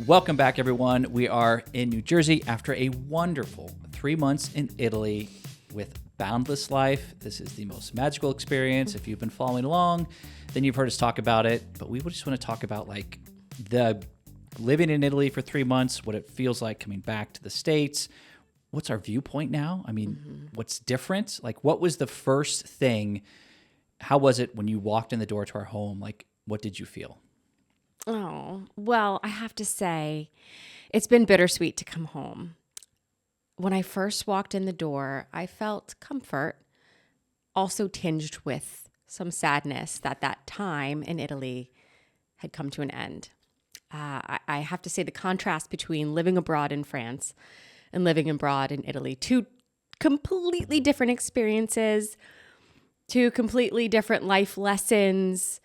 Welcome back, everyone. We are in New Jersey after a wonderful 3 months in Italy with Boundless Life. This is the most magical experience. If you've been following along, then you've heard us talk about it. But we just want to talk about like the living in Italy for 3 months, what it feels like coming back to the States. What's our viewpoint now? I mean, what's different? Like, what was the first thing? How was it when you walked in the door to our home? Like, what did you feel? Oh, well, I have to say, it's been bittersweet to come home. When I first walked in the door, I felt comfort, also tinged with some sadness that time in Italy had come to an end. I have to say the contrast between living abroad in France and living abroad in Italy, two completely different experiences, two completely different life lessons.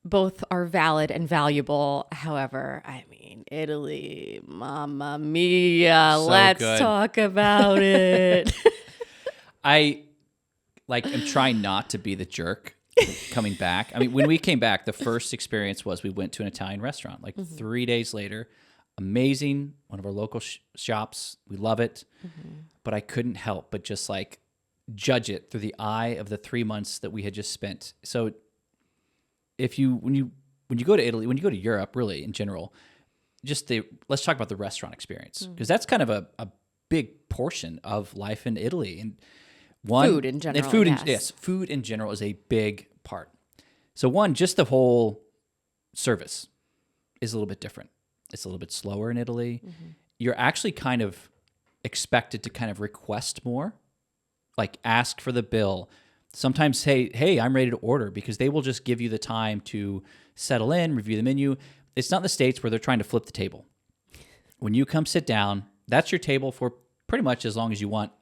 Both are valid and valuable. However, I mean, Italy, mamma mia, So let's good. talk about it. I'm trying not to be the jerk coming back. I mean, when we came back, the first experience was we went to an Italian restaurant. Like 3 days later, amazing, one of our local shops. We love it. But I couldn't help but just like judge it through the eye of the 3 months that we had just spent. So when you go to Italy, when you go to Europe, really in general, let's talk about the restaurant experience, because that's kind of a big portion of life in Italy. And Food in general, food in general is a big part. So one, just the whole service is a little bit different. It's a little bit slower in Italy. You're actually kind of expected to kind of request more, like ask for the bill. Sometimes say, hey, I'm ready to order, because they will just give you the time to settle in, review the menu. It's not the States where they're trying to flip the table. When you come sit down, that's your table for pretty much as long as you want,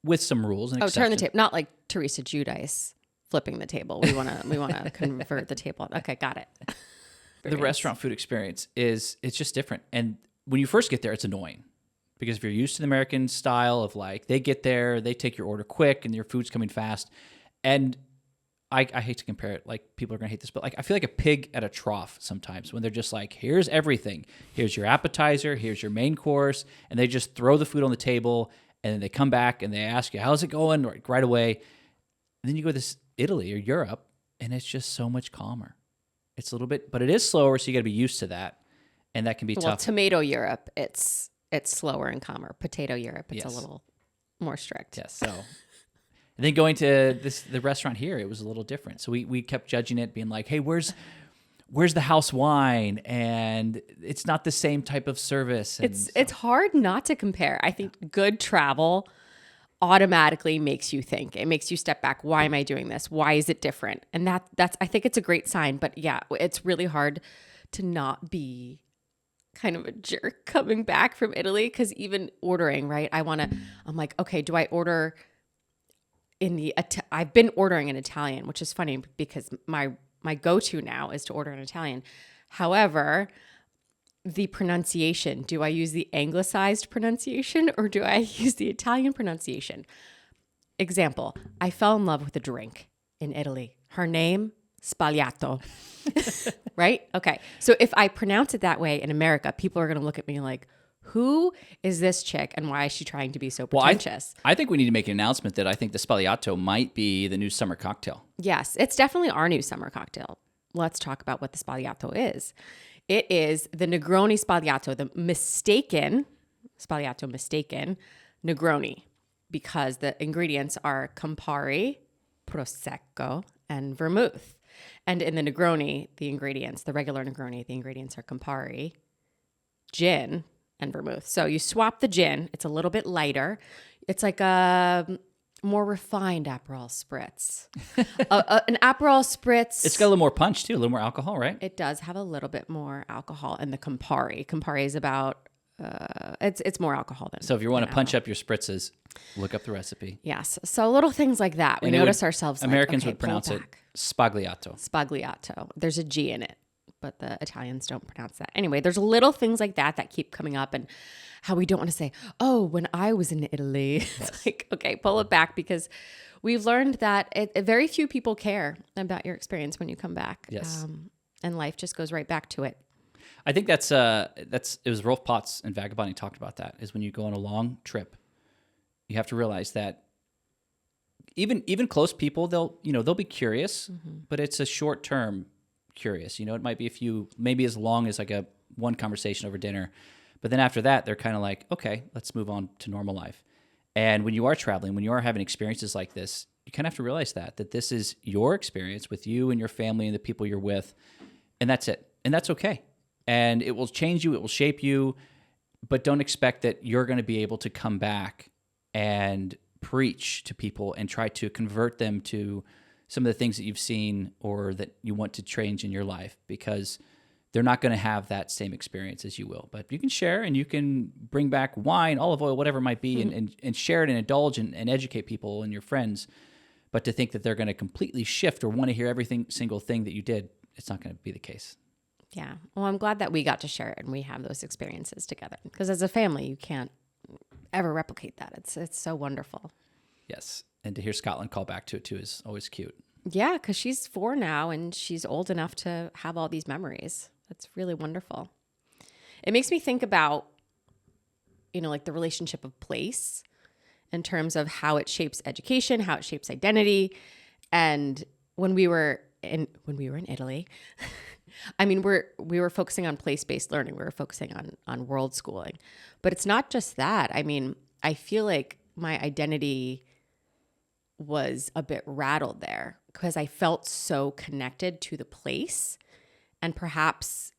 with some rules and exceptions. Turn the table, not like Teresa Giudice flipping the table. We want to convert the table. Okay, got it. The restaurant food experience it's just different. And when you first get there, it's annoying. Because if you're used to the American style of like, they get there, they take your order quick, and your food's coming fast. And I hate to compare it, like people are going to hate this, but like I feel like a pig at a trough sometimes when they're just like, here's everything. Here's your appetizer, here's your main course, and they just throw the food on the table, and then they come back and they ask you, how's it going, right away. And then you go to this Italy or Europe, and it's just so much calmer. It's a little bit, but it is slower, so you got to be used to that, and that can be tough. Well, tomato Europe, it's slower and calmer. Potato Europe, it's a little more strict. Yes. So, and then going to the restaurant here, it was a little different. So we kept judging it, being like, hey, where's the house wine? And it's not the same type of service. And it's hard not to compare. I think good travel automatically makes you think. It makes you step back. Why am I doing this? Why is it different? And that's I think it's a great sign. But yeah, it's really hard to not be kind of a jerk coming back from Italy, because even ordering, right? I'm like, okay, do I order I've been ordering in Italian, which is funny because my go-to now is to order in Italian. However, the pronunciation, do I use the anglicized pronunciation or do I use the Italian pronunciation? Example, I fell in love with a drink in Italy. Her name, Sbagliato. Right? Okay. So if I pronounce it that way in America, people are going to look at me like, who is this chick and why is she trying to be so pretentious? Well, I think we need to make an announcement that I think the Sbagliato might be the new summer cocktail. Yes, it's definitely our new summer cocktail. Let's talk about what the Sbagliato is. It is the Negroni Sbagliato, the mistaken Negroni, because the ingredients are Campari, Prosecco, and Vermouth. And in the Negroni, the regular Negroni, the ingredients are Campari, gin, and Vermouth. So you swap the gin. It's a little bit lighter. It's like a more refined Aperol Spritz. An Aperol Spritz. It's got a little more punch too, a little more alcohol, right? It does have a little bit more alcohol in the Campari. Campari is about, it's more alcohol than. So if you want to punch up your spritzes, look up the recipe. Yes. So little things like that. We notice ourselves. Americans like, okay, would pronounce it Sbagliato. Sbagliato. There's a G in it, but the Italians don't pronounce that. Anyway, there's little things like that keep coming up, and how we don't want to say, oh, when I was in Italy. It's like, okay, pull it back, because we've learned that very few people care about your experience when you come back. Yes. And life just goes right back to it. I think it was Rolf Potts and Vagabonding talked about that, is when you go on a long trip, you have to realize that even close people, they'll be curious, but it's a short term curious. It might be maybe as long as like one conversation over dinner, but then after that, they're kind of like, okay, let's move on to normal life. And when you are traveling, when you are having experiences like this, you kind of have to realize that this is your experience with you and your family and the people you're with, and that's it. And that's okay. And it will change you, it will shape you, but don't expect that you're going to be able to come back and preach to people and try to convert them to some of the things that you've seen or that you want to change in your life, because they're not going to have that same experience as you will. But you can share, and you can bring back wine, olive oil, whatever it might be, and share it and indulge and educate people and your friends. But to think that they're going to completely shift or want to hear single thing that you did, it's not going to be the case. Yeah. Well, I'm glad that we got to share it and we have those experiences together, because as a family, you can't ever replicate that. It's so wonderful. Yes. And to hear Scotland call back to it too is always cute. Yeah, because she's 4 now and she's old enough to have all these memories. That's really wonderful. It makes me think about, like the relationship of place in terms of how it shapes education, how it shapes identity. And when we were in Italy, I mean, we were focusing on place-based learning. We were focusing on world schooling. But it's not just that. I mean, I feel like my identity was a bit rattled there because I felt so connected to the place, and perhaps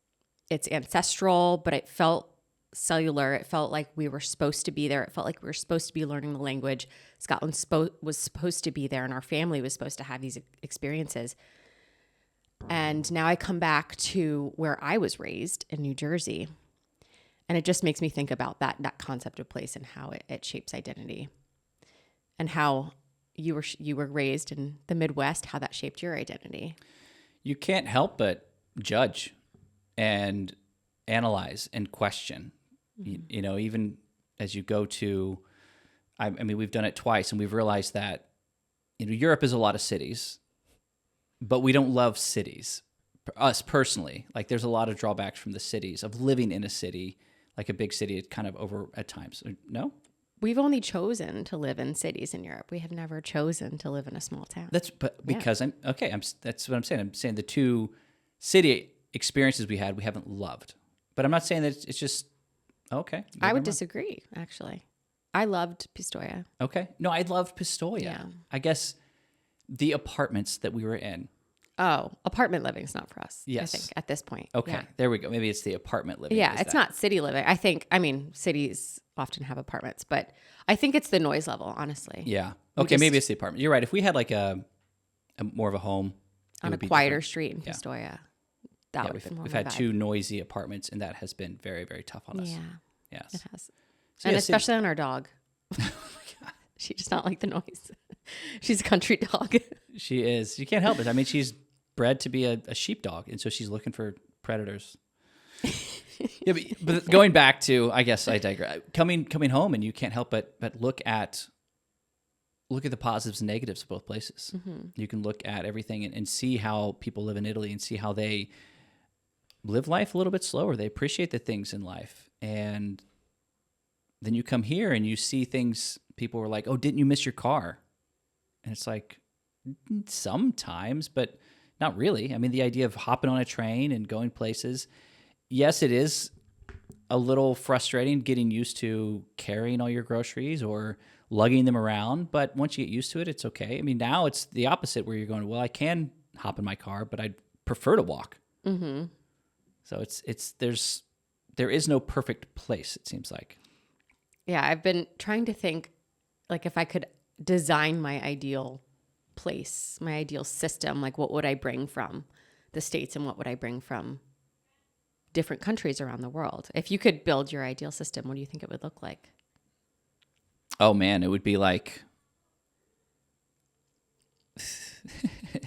it's ancestral, but it felt cellular. It felt like we were supposed to be there. It felt like we were supposed to be learning the language. Scotland was supposed to be there, and our family was supposed to have these experiences. And now I come back to where I was raised in New Jersey, and it just makes me think about that concept of place and how it shapes identity, and how you were raised in the Midwest, how that shaped your identity. You can't help but judge and analyze and question. Even as you go to, I mean, we've done it twice, and we've realized that Europe is a lot of cities, but we don't love cities. Us personally, like there's a lot of drawbacks from the cities of living in a city, like a big city. It's kind of over at times. No. We've only chosen to live in cities in Europe. We have never chosen to live in a small town. That's because that's what I'm saying. I'm saying the two city experiences we haven't loved. But I'm not saying that it's just okay. I would disagree, actually. I loved Pistoia. Okay. No, I loved Pistoia. Yeah. I guess the apartments that we were in. Oh, apartment living is not for us. Yes. I think at this point. Okay. Yeah. There we go. Maybe it's the apartment living. Yeah, it's not city living. I mean, cities often have apartments, but I think it's the noise level, honestly. Yeah. Okay, maybe it's the apartment. You're right. If we had like a more of a home on a quieter street in Pistoia, that would have been more we've my had vibe. 2 noisy apartments, and that has been very, very tough on us. Yeah. Yes. It has. So And especially on our dog. She does not like the noise. She's a country dog. She is. You can't help it. I mean, she's bred to be a sheepdog, and so she's looking for predators. Yeah, but going back to, I guess I digress. Coming home, and you can't help but look at the positives and negatives of both places. Mm-hmm. You can look at everything and see how people live in Italy, and see how they live life a little bit slower. They appreciate the things in life, and then you come here and you see things. People were like, "Oh, didn't you miss your car?" And it's like, sometimes, but not really. I mean, the idea of hopping on a train and going places, yes, it is a little frustrating getting used to carrying all your groceries or lugging them around. But once you get used to it, it's okay. I mean, now it's the opposite, where you're going, well, I can hop in my car, but I'd prefer to walk. Mm-hmm. So there is no perfect place, it seems like. Yeah, I've been trying to think, like, if I could design my ideal place, my ideal system, like what would I bring from the States and what would I bring from different countries around the world? If you could build your ideal system, what do you think it would look like? Oh man, it would be like,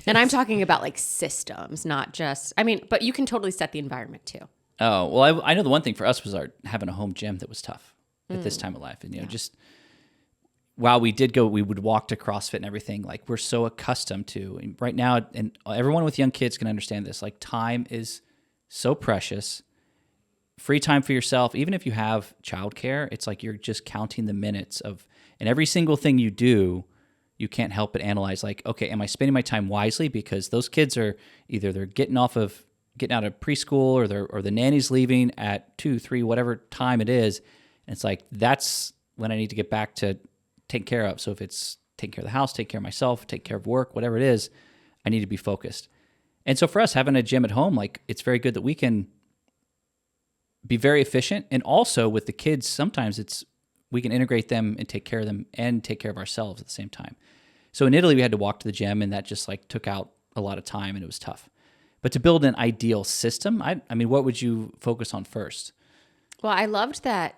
and I'm talking about like systems, not just, I mean, but you can totally set the environment too. Oh, well, I know the one thing for us was having a home gym that was tough at this time of life. And, just while we would walk to CrossFit and everything, like we're so accustomed to, and right now, and everyone with young kids can understand this, like time is so precious, free time for yourself. Even if you have childcare, it's like you're just counting the minutes of, and every single thing you do, you can't help but analyze like, okay, am I spending my time wisely? Because those kids are either they're getting out of preschool, or the nanny's leaving at 2, 3, whatever time it is. And it's like, that's when I need to get back to taking care of. So if it's taking care of the house, take care of myself, take care of work, whatever it is, I need to be focused. And so for us, having a gym at home, like, it's very good that we can be very efficient. And also with the kids, sometimes we can integrate them and take care of them and take care of ourselves at the same time. So in Italy, we had to walk to the gym, and that just like took out a lot of time, and it was tough. But to build an ideal system, I mean, what would you focus on first? Well, I loved that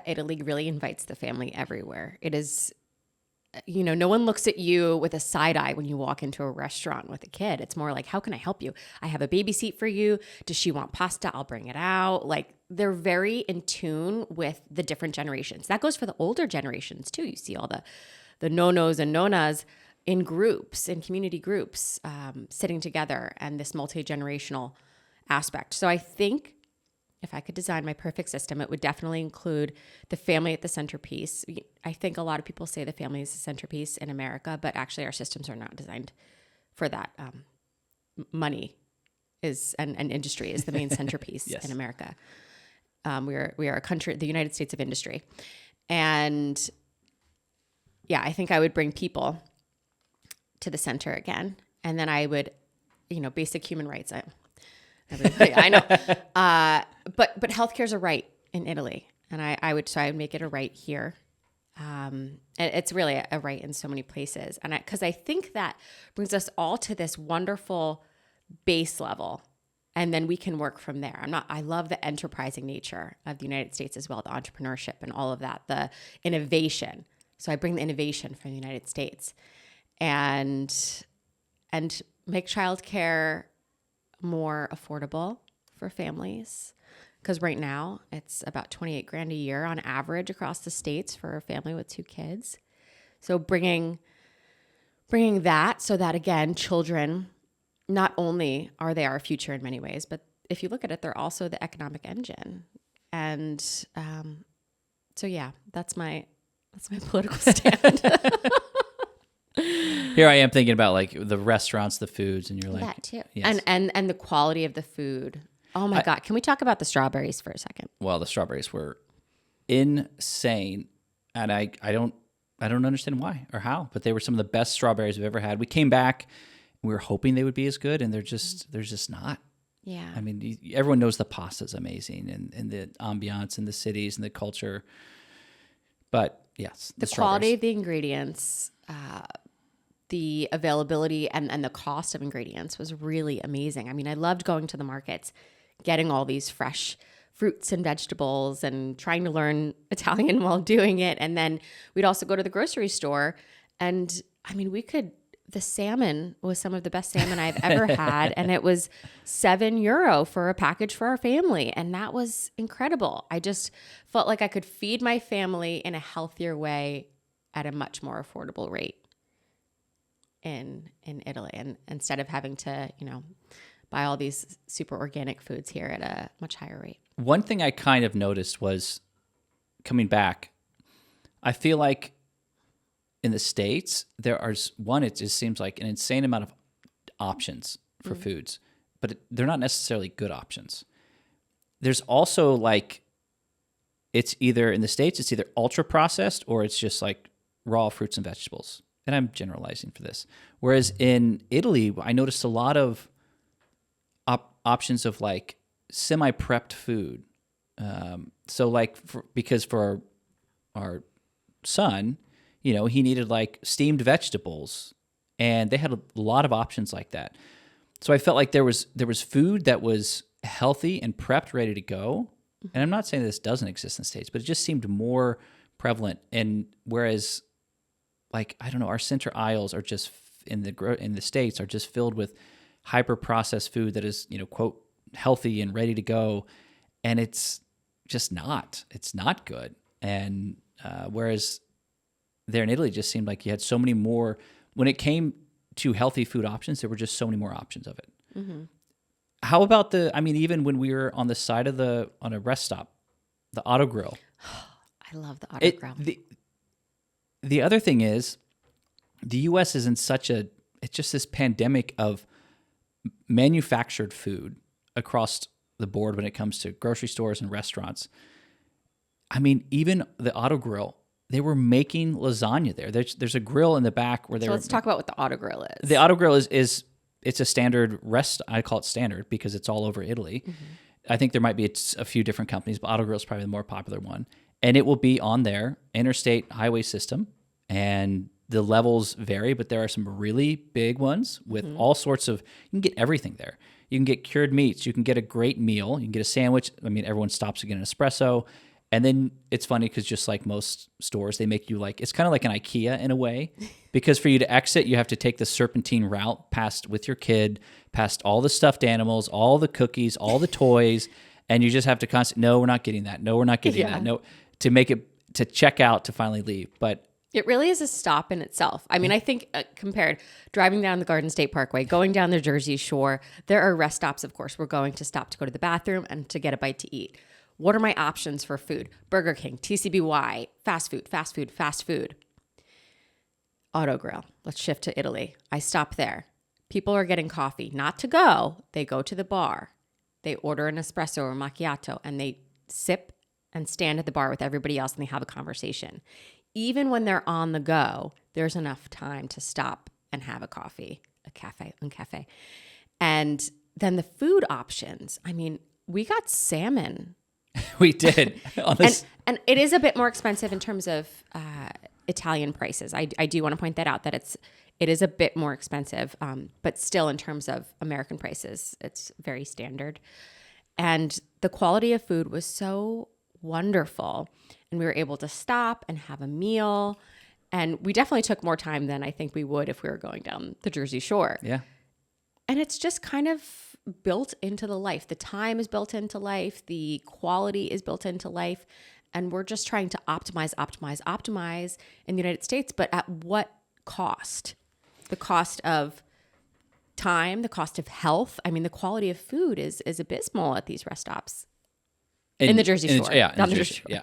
Italy really invites the family everywhere. It is, no one looks at you with a side eye when you walk into a restaurant with a kid. It's more like, how can I help you? I have a baby seat for you. Does she want pasta? I'll bring it out. Like, they're very in tune with the different generations. That goes for the older generations too. You see all the nonos and nonas in groups, in community groups, sitting together, and this multi-generational aspect. So I think if I could design my perfect system, it would definitely include the family at the centerpiece. I think a lot of people say the family is the centerpiece in America, but actually our systems are not designed for that. Money is, and industry is the main centerpiece Yes. in America. We are a country, the United States of industry. And yeah, I think I would bring people to the center again. And then I would, basic human rights. I know. But healthcare is a right in Italy. And I would make it a right here. And it's really a right in so many places. And because I think that brings us all to this wonderful base level. And then we can work from there. I love the enterprising nature of the United States as well, the entrepreneurship and all of that, the innovation. So I bring the innovation from the United States and make childcare more affordable for families. Because right now it's about $28,000 a year on average across the states for a family with 2 kids. So bringing that so that, again, children, not only are they our future in many ways, but if you look at it, they're also the economic engine. And so yeah, that's my political stand. Here I am thinking about like the restaurants, the foods, and you're like, that too. Yes. And the quality of the food. Oh my God. Can we talk about the strawberries for a second? Well, the strawberries were insane, and I don't understand why or how, but they were some of the best strawberries we've ever had. We came back, and we were hoping they would be as good, and they're just not. Yeah. I mean, everyone knows the pasta's amazing, and the ambiance and the cities and the culture. But yes, the quality of the ingredients, the availability and the cost of ingredients was really amazing. I mean, I loved going to the markets, getting all these fresh fruits and vegetables and trying to learn Italian while doing it. And then we'd also go to the grocery store, and I mean, the salmon was some of the best salmon I've ever had. And it was €7 for a package for our family. And that was incredible. I just felt like I could feed my family in a healthier way at a much more affordable rate in Italy. And instead of having to, buy all these super organic foods here at a much higher rate. One thing I kind of noticed was coming back, I feel like in the States, it just seems like an insane amount of options for foods, but they're not necessarily good options. There's also like, it's either in the States, it's either ultra processed or it's just like raw fruits and vegetables. And I'm generalizing for this. Whereas in Italy, I noticed a lot of options of like semi-prepped food. So like, because for our son, he needed like steamed vegetables, and they had a lot of options like that. So I felt like there was food that was healthy and prepped, ready to go. And I'm not saying this doesn't exist in the States, but it just seemed more prevalent. And whereas, like, I don't know, our center aisles are just in the States are just filled with hyper processed food that is, quote, healthy and ready to go, and it's just not. It's not good. And whereas there in Italy, it just seemed like you had so many more. When it came to healthy food options, there were just so many more options of it. Mm-hmm. How about even when we were on the side of on a rest stop, the auto grill. I love the auto grill. The other thing is, the U.S. is in it's just this pandemic of manufactured food across the board when it comes to grocery stores and restaurants. I mean, even the auto grill, they were making lasagna there. There's a grill in the back where let's talk about what the auto grill is. The auto grill is it's a standard I call it standard because it's all over Italy. Mm-hmm. I think there might be a few different companies, but auto grill is probably the more popular one. And it will be on their interstate highway system, and the levels vary, but there are some really big ones with all sorts of, you can get everything there. You can get cured meats. You can get a great meal. You can get a sandwich. I mean, everyone stops to get an espresso. And then it's funny because just like most stores, they make you it's kind of like an IKEA in a way, because for you to exit, you have to take the serpentine route with your kid, past all the stuffed animals, all the cookies, all the toys. And you just have to no, we're not getting that. No, we're not getting that. No, to check out to finally leave. But it really is a stop in itself. I mean, I think compared driving down the Garden State Parkway, going down the Jersey Shore, there are rest stops, of course. We're going to stop to go to the bathroom and to get a bite to eat. What are my options for food? Burger King, TCBY, fast food. Auto grill. Let's shift to Italy. I stop there. People are getting coffee, not to go. They go to the bar. They order an espresso or macchiato, and they sip and stand at the bar with everybody else, and they have a conversation. Even when they're on the go, there's enough time to stop and have a coffee, un cafe. And then the food options. I mean, we got salmon. We did. And it is a bit more expensive in terms of Italian prices. I do want to point that out, that it is a bit more expensive, but still in terms of American prices, it's very standard. And the quality of food was so wonderful. And we were able to stop and have a meal. And we definitely took more time than I think we would if we were going down the Jersey Shore. Yeah. And it's just kind of built into the life. The time is built into life. The quality is built into life. And we're just trying to optimize in the United States. But at what cost? The cost of time, the cost of health. I mean, the quality of food is abysmal at these rest stops. In the Jersey Shore. The Jersey Shore. Yeah.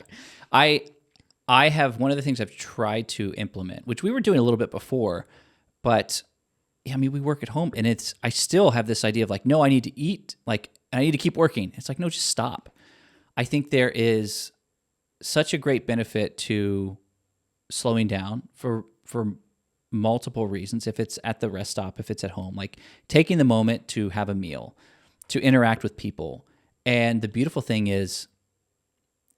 I have one of the things I've tried to implement, which we were doing a little bit before, but I mean, we work at home, and I still have this idea of no, I need to eat, I need to keep working. It's no, just stop. I think there is such a great benefit to slowing down for multiple reasons. If it's at the rest stop, if it's at home, taking the moment to have a meal, to interact with people. And the beautiful thing is,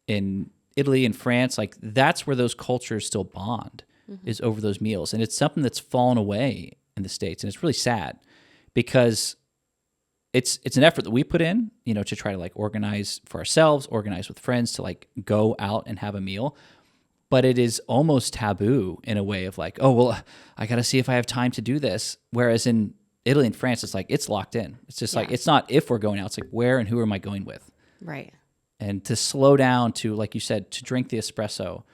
in Italy and France, that's where those cultures still bond, is over those meals. And it's something that's fallen away in the States. And it's really sad because it's an effort that we put in, to try to organize for ourselves, organize with friends, to go out and have a meal. But it is almost taboo in a way of oh, well, I got to see if I have time to do this. Whereas in Italy and France, it's it's locked in. It's just it's not if we're going out, it's where and who am I going with? Right. And to slow down to, like you said, to drink the espresso.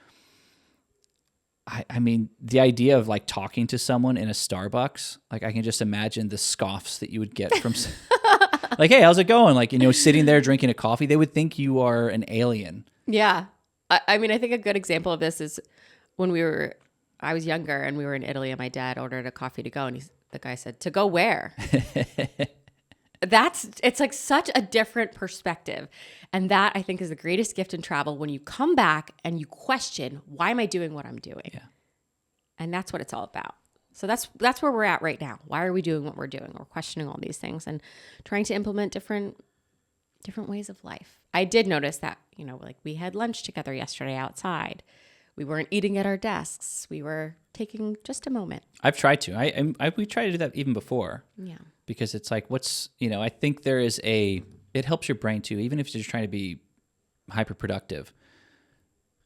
I mean, the idea of talking to someone in a Starbucks, I can just imagine the scoffs that you would get from hey, how's it going? Sitting there drinking a coffee, they would think you are an alien. Yeah. I mean, I think a good example of this is when I was younger and we were in Italy, and my dad ordered a coffee to go, and the guy said, "To go where?" It's such a different perspective. And that, I think, is the greatest gift in travel, when you come back and you question, why am I doing what I'm doing? Yeah. And that's what it's all about. So that's where we're at right now. Why are we doing what we're doing? We're questioning all these things and trying to implement different ways of life. I did notice that, we had lunch together yesterday outside. We weren't eating at our desks. We were taking just a moment. I've tried to. We tried to do that even before. Yeah. Because it's I think there is it helps your brain too, even if you're just trying to be hyper productive.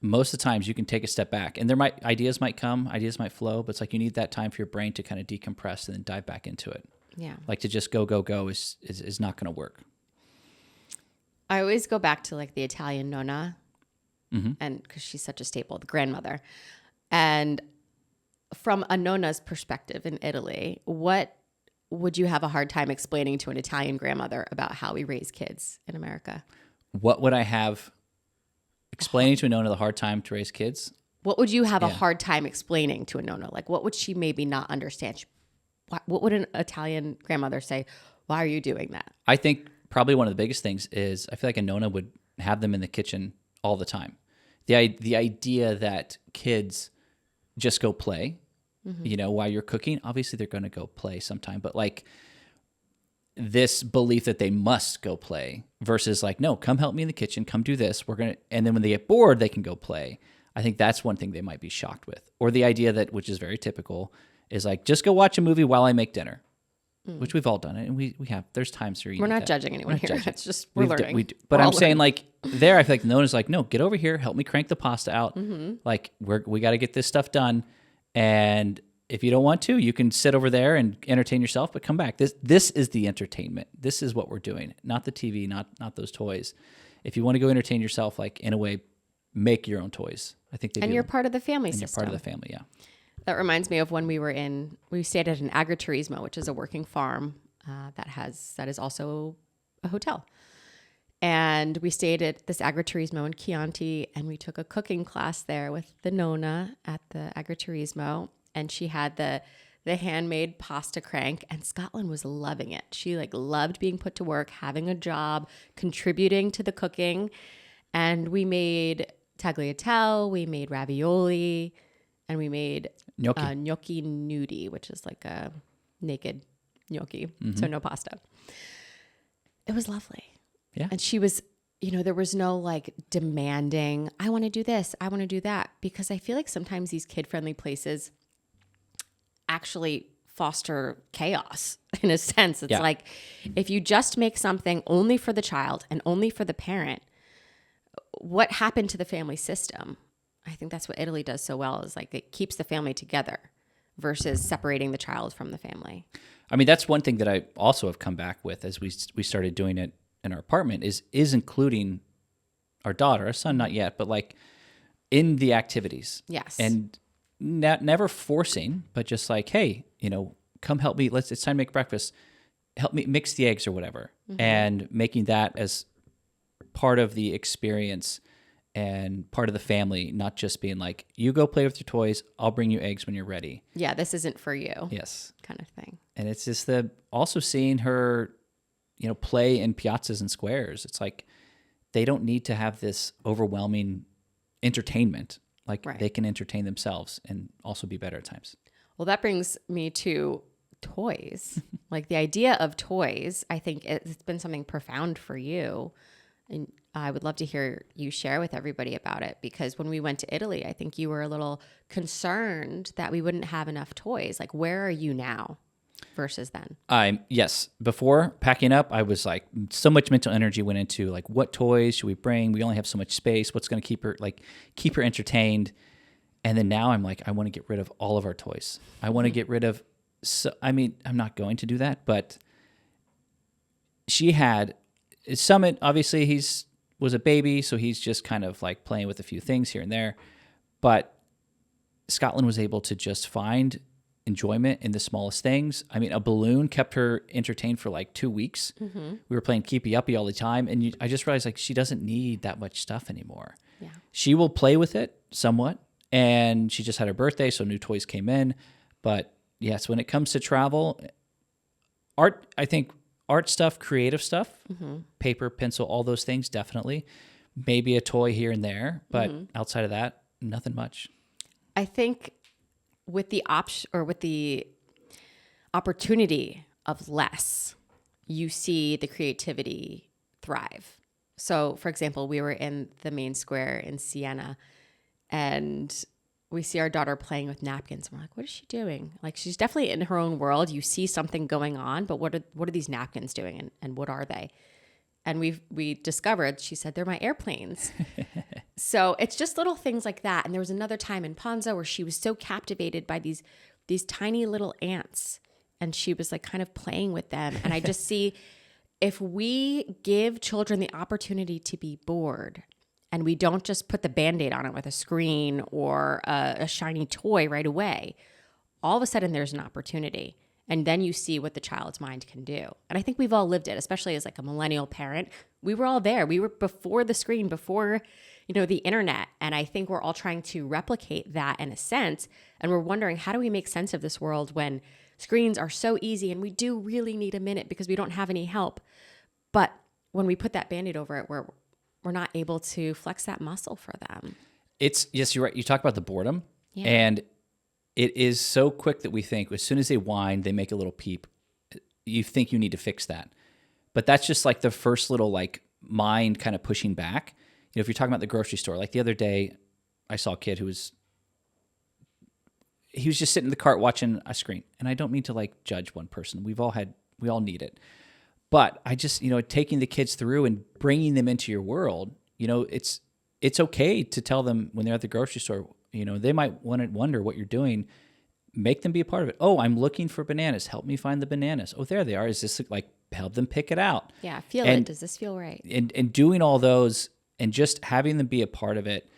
Most of the times you can take a step back, and ideas might come, ideas might flow, but it's you need that time for your brain to kind of decompress and then dive back into it. Yeah. To just go is not going to work. I always go back to the Italian nonna, mm-hmm. and because she's such a staple, the grandmother. And from a nonna's perspective in Italy, what would you have a hard time explaining to an Italian grandmother about how we raise kids in America? What would I have explaining to a Nona the hard time to raise kids? What would you have a hard time explaining to a Nona? Like, what would she maybe not understand? What would an Italian grandmother say? Why are you doing that? I think probably one of the biggest things is I feel like a Nona would have them in the kitchen all the time. The idea that kids just go play, while you're cooking, obviously they're going to go play sometime, but like this belief that they must go play versus like, no, come help me in the kitchen, come do this. And then when they get bored, they can go play. I think that's one thing they might be shocked with. Or the idea that, which is very typical, is like, just go watch a movie while I make dinner, which we've all done it. And we have, there's times where we're not judging anyone here. It's just, we're learning. But I'm saying like there, I feel like Nona's like, no, get over here, help me crank the pasta out. Like we got to get this stuff done. And if you don't want to, you can sit over there and entertain yourself, but come back. This is the entertainment. This is what we're doing, not the TV, not those toys. If you want to go entertain yourself, like in a way, make your own toys. I think you're part of the family system. You're part of the family, yeah. That reminds me of when we stayed at an agriturismo, which is a working farm that is also a hotel. And we stayed at this agriturismo in Chianti, and we took a cooking class there with the Nona at the agriturismo, and she had the handmade pasta crank, and Scotland was loving it. She like loved being put to work, having a job, contributing to the cooking. And we made tagliatelle, we made ravioli, and we made gnocchi nudi, which is like a naked gnocchi, so no pasta. It was lovely. Yeah. And she was, there was no like demanding, I want to do this, I want to do that. Because I feel like sometimes these kid-friendly places actually foster chaos in a sense. It's like if you just make something only for the child and only for the parent, what happened to the family system? I think that's what Italy does so well, is like it keeps the family together versus separating the child from the family. I mean, that's one thing that I also have come back with as we started doing it in our apartment is including our daughter, our son, not yet, but like in the activities. Yes. And never forcing, but just like, hey, come help me. It's time to make breakfast. Help me mix the eggs or whatever. And making that as part of the experience and part of the family, not just being like, you go play with your toys, I'll bring you eggs when you're ready. Yeah, this isn't for you. Yes. Kind of thing. And it's just also seeing her, play in piazzas and squares. It's like they don't need to have this overwhelming entertainment. Like they can entertain themselves and also be better at times. Well, that brings me to toys. Like the idea of toys, I think it's been something profound for you. And I would love to hear you share with everybody about it, because when we went to Italy, I think you were a little concerned that we wouldn't have enough toys. Like, where are you now versus then? Yes. Before packing up, I was like, so much mental energy went into like, what toys should we bring? We only have so much space. What's going to keep her entertained? And then now I'm like, I want to get rid of all of our toys. I want to get rid of, I'm not going to do that, but she had Summit, obviously was a baby, so he's just kind of like playing with a few things here and there. But Scotland was able to just find enjoyment in the smallest things. I mean, a balloon kept her entertained for like 2 weeks. We were playing Keepy Uppy all the time. And I just realized like she doesn't need that much stuff anymore. Yeah. She will play with it somewhat. And she just had her birthday, so new toys came in. But yes, when it comes to travel, art stuff, creative stuff, paper, pencil, all those things, definitely. Maybe a toy here and there, but outside of that, nothing much. I think with the opportunity of less, you see the creativity thrive. So, for example, we were in the main square in Siena, and we see our daughter playing with napkins. And we're like, what is she doing? Like, she's definitely in her own world. You see something going on, but what are these napkins doing, and what are they? And we discovered, she said, they're my airplanes. So it's just little things like that. And there was another time in Ponza where she was so captivated by these tiny little ants, and she was like kind of playing with them. And I just see, if we give children the opportunity to be bored, and we don't just put the Band-Aid on it with a screen or a shiny toy right away, all of a sudden there's an opportunity. And then you see what the child's mind can do. And I think we've all lived it, especially as like a millennial parent. We were all there. We were before the screen, before, the internet. And I think we're all trying to replicate that in a sense. And we're wondering, how do we make sense of this world when screens are so easy and we do really need a minute because we don't have any help. But when we put that Band-Aid over it, we're not able to flex that muscle for them. Yes, you're right. You talk about the boredom. Yeah. And it is so quick that we think as soon as they whine, they make a little peep. You think you need to fix that. But that's just like the first little like mind kind of pushing back. If you're talking about the grocery store, like the other day, I saw a kid who was just sitting in the cart watching a screen. And I don't mean to like judge one person. We all need it. But I just, taking the kids through and bringing them into your world, it's okay to tell them when they're at the grocery store, they might want to wonder what you're doing. Make them be a part of it. Oh, I'm looking for bananas. Help me find the bananas. Oh, there they are. Is this like, help them pick it out? Yeah, feel it. Does this feel right? And doing all those and just having them be a part of it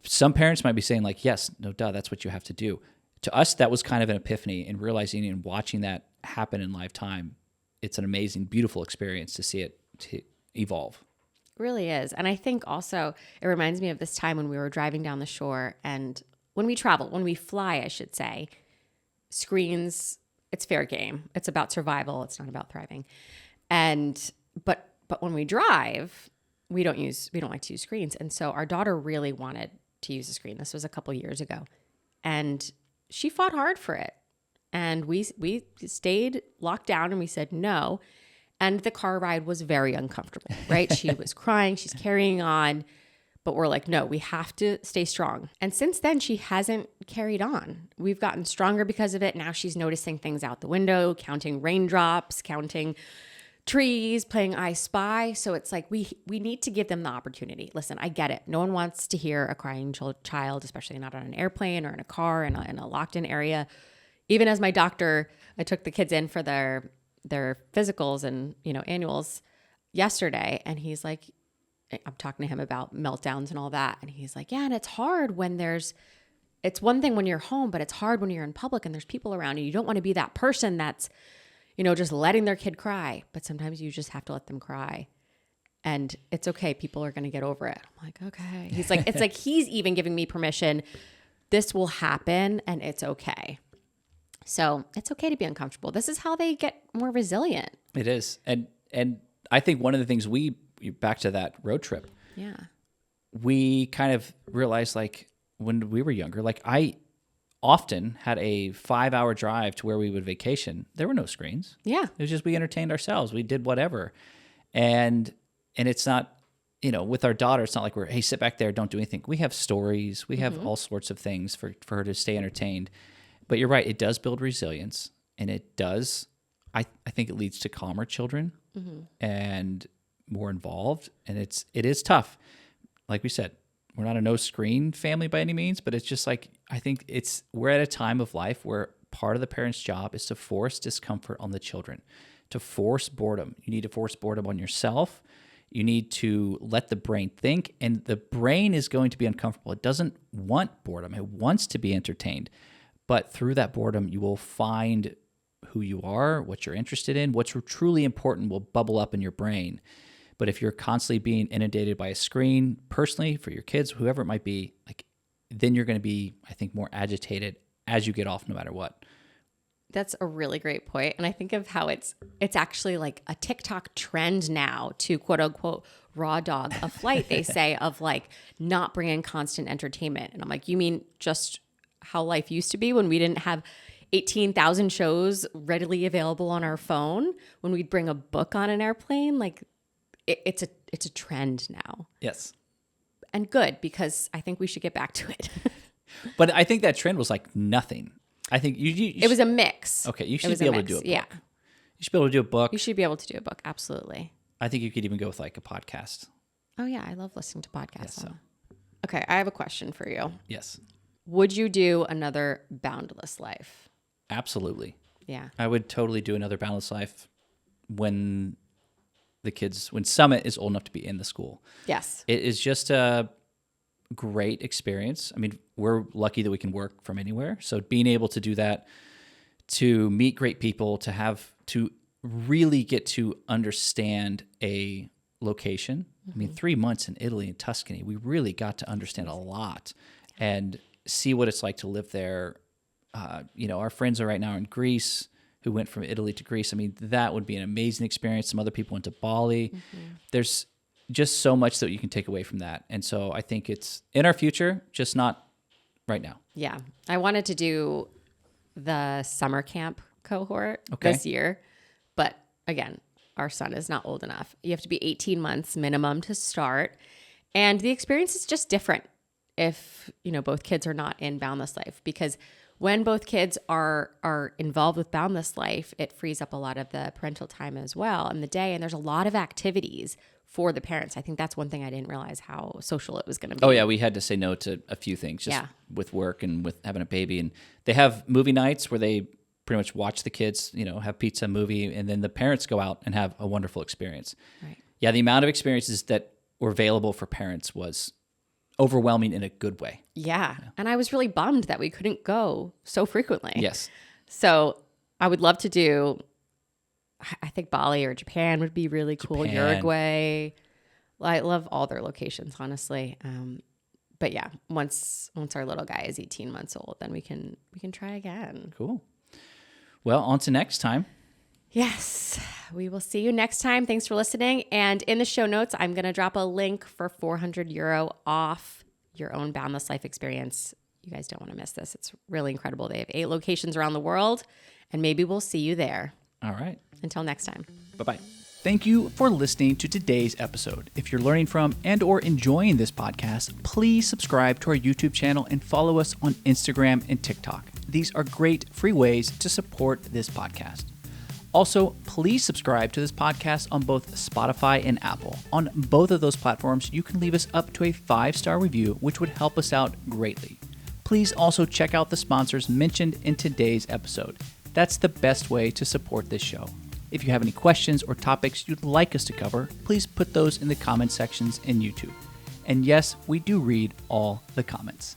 some parents might be saying like, yes, no duh, that's what you have to do. To us, that was kind of an epiphany, and realizing and watching that happen in lifetime. It's an amazing, beautiful experience to see it to evolve. Really is. And I think also it reminds me of this time when we were driving down the shore, and when we fly, I should say, screens, it's fair game. It's about survival. It's not about thriving. But when we drive, we don't like to use screens. And so our daughter really wanted to use a screen. This was a couple years ago. And she fought hard for it. And we stayed locked down and we said no. And the car ride was very uncomfortable, right? She was crying, she's carrying on, but we're like, no, we have to stay strong. And since then, she hasn't carried on. We've gotten stronger because of it. Now she's noticing things out the window, counting raindrops, counting trees, playing I Spy. So it's like we need to give them the opportunity. Listen, I get it. No one wants to hear a crying child, especially not on an airplane or in a car in a locked-in area. Even as my doctor, I took the kids in for their physicals and, annuals yesterday. And he's like, I'm talking to him about meltdowns and all that. And he's like, yeah, and it's hard when it's one thing when you're home, but it's hard when you're in public and there's people around and you don't want to be that person that's, just letting their kid cry. But sometimes you just have to let them cry. And it's okay. People are going to get over it. I'm like, okay. He's like, it's like he's even giving me permission. This will happen and it's okay. So it's okay to be uncomfortable. This is how they get more resilient. It is. And I think one of the things back to that road trip, yeah, we kind of realized like when we were younger, like I often had a 5-hour drive to where we would vacation. There were no screens. Yeah. It was just, we entertained ourselves. We did whatever. And it's not, with our daughter, it's not like hey, sit back there, don't do anything. We have stories. We have all sorts of things for her to stay entertained. But you're right, it does build resilience, and it does, I think it leads to calmer children and more involved, and it is tough. Like we said, we're not a no-screen family by any means, but it's just like, I think we're at a time of life where part of the parent's job is to force discomfort on the children, to force boredom. You need to force boredom on yourself. You need to let the brain think, and the brain is going to be uncomfortable. It doesn't want boredom. It wants to be entertained. But through that boredom, you will find who you are, what you're interested in, what's truly important will bubble up in your brain. But if you're constantly being inundated by a screen, personally, for your kids, whoever it might be, like, then you're going to be, I think, more agitated as you get off, no matter what. That's a really great point. And I think of how it's actually like a TikTok trend now to quote unquote raw dog a flight, they say, of like not bringing constant entertainment. And I'm like, you mean just how life used to be when we didn't have 18,000 shows readily available on our phone, when we'd bring a book on an airplane? Like it's a trend now. Yes. And good, because I think we should get back to it. But I think that trend was like nothing. I think it was a mix. Okay, you should be able to do a book. Yeah. You should be able to do a book. You should be able to do a book, absolutely. I think you could even go with like a podcast. Oh yeah, I love listening to podcasts. Yes, so. Okay, I have a question for you. Yes. Would you do another Boundless Life? Absolutely. Yeah. I would totally do another Boundless Life when Summit is old enough to be in the school. Yes. It is just a great experience. I mean, we're lucky that we can work from anywhere. So being able to do that to meet great people, to really get to understand a location. I mean, 3 months in Italy and Tuscany, we really got to understand a lot and see what it's like to live there. Our friends are right now in Greece who went from Italy to Greece. I mean, that would be an amazing experience. Some other people went to Bali. There's just so much that you can take away from that. And so I think it's in our future, just not right now. Yeah. I wanted to do the summer camp cohort this year, but again, our son is not old enough. You have to be 18 months minimum to start. And the experience is just different if, both kids are not in Boundless Life, because when both kids are involved with Boundless Life, it frees up a lot of the parental time as well in the day. And there's a lot of activities for the parents. I think that's one thing I didn't realize how social it was going to be. Oh yeah, we had to say no to a few things just with work and with having a baby. And they have movie nights where they pretty much watch the kids, have pizza, movie, and then the parents go out and have a wonderful experience. Right. Yeah, the amount of experiences that were available for parents was overwhelming in a good way. Yeah. And I was really bummed that we couldn't go so frequently. Yes. So I would love to do, I think Bali or Japan would be really cool. Uruguay. I love all their locations, honestly. But yeah, once our little guy is 18 months old, then we can try again. Cool. Well, on to next time. Yes, we will see you next time. Thanks for listening. And in the show notes, I'm going to drop a link for €400 off your own Boundless Life experience. You guys don't want to miss this. It's really incredible. They have 8 locations around the world, and maybe we'll see you there. All right. Until next time. Bye-bye. Thank you for listening to today's episode. If you're learning from and or enjoying this podcast, please subscribe to our YouTube channel and follow us on Instagram and TikTok. These are great free ways to support this podcast. Also, please subscribe to this podcast on both Spotify and Apple. On both of those platforms, you can leave us up to a 5-star review, which would help us out greatly. Please also check out the sponsors mentioned in today's episode. That's the best way to support this show. If you have any questions or topics you'd like us to cover, please put those in the comment sections in YouTube. And yes, we do read all the comments.